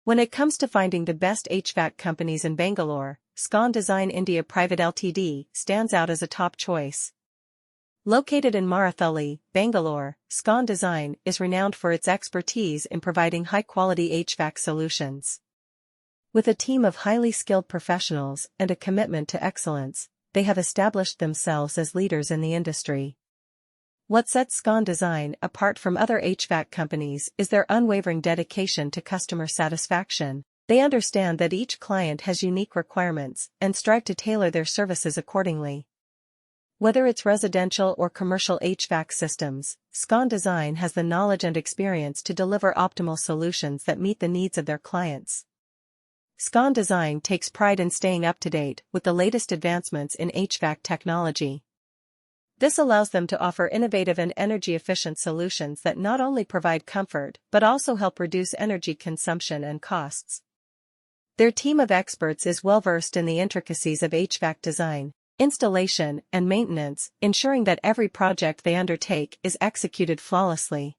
When it comes to finding the best HVAC companies in Bangalore, Scon Design India Private Ltd stands out as a top choice. Located in Marathahalli, Bangalore, Scon Design is renowned for its expertise in providing high-quality HVAC solutions. With a team of highly skilled professionals and a commitment to excellence, they have established themselves as leaders in the industry. What sets Scon Design apart from other HVAC companies is their unwavering dedication to customer satisfaction. They understand that each client has unique requirements and strive to tailor their services accordingly. Whether it's residential or commercial HVAC systems, Scon Design has the knowledge and experience to deliver optimal solutions that meet the needs of their clients. Scon Design takes pride in staying up to date with the latest advancements in HVAC technology. This allows them to offer innovative and energy-efficient solutions that not only provide comfort but also help reduce energy consumption and costs. Their team of experts is well-versed in the intricacies of HVAC design, installation, and maintenance, ensuring that every project they undertake is executed flawlessly.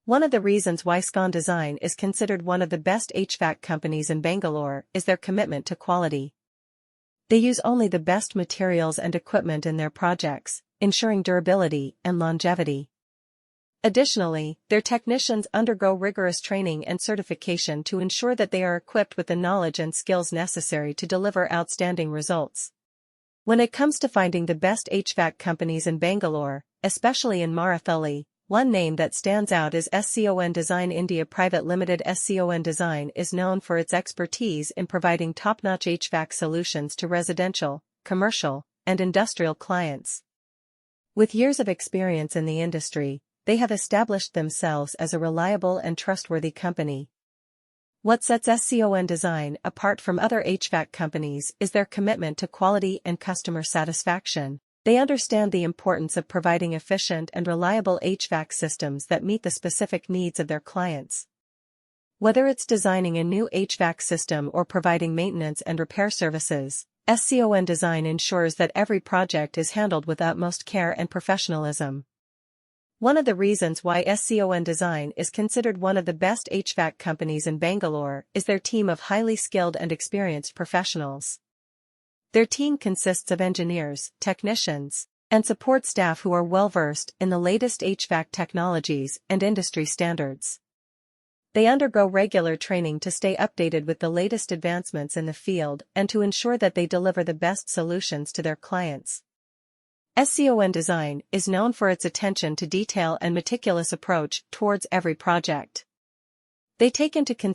One of the reasons why Scon Design is considered one of the best HVAC companies in Bangalore is their commitment to quality. They use only the best materials and equipment in their projects, ensuring durability and longevity. Additionally, their technicians undergo rigorous training and certification to ensure that they are equipped with the knowledge and skills necessary to deliver outstanding results. When it comes to finding the best HVAC companies in Bangalore, especially in Marathahalli, one name that stands out is Scon Design India Private Limited. Scon Design is known for its expertise in providing top-notch HVAC solutions to residential, commercial, and industrial clients. With years of experience in the industry, they have established themselves as a reliable and trustworthy company. What sets Scon Design apart from other HVAC companies is their commitment to quality and customer satisfaction. They understand the importance of providing efficient and reliable HVAC systems that meet the specific needs of their clients. Whether it's designing a new HVAC system or providing maintenance and repair services, Scon Design ensures that every project is handled with utmost care and professionalism. One of the reasons why Scon Design is considered one of the best HVAC companies in Bangalore is their team of highly skilled and experienced professionals. Their team consists of engineers, technicians, and support staff who are well-versed in the latest HVAC technologies and industry standards. They undergo regular training to stay updated with the latest advancements in the field and to ensure that they deliver the best solutions to their clients. Scon Design is known for its attention to detail and meticulous approach towards every project. They take into consideration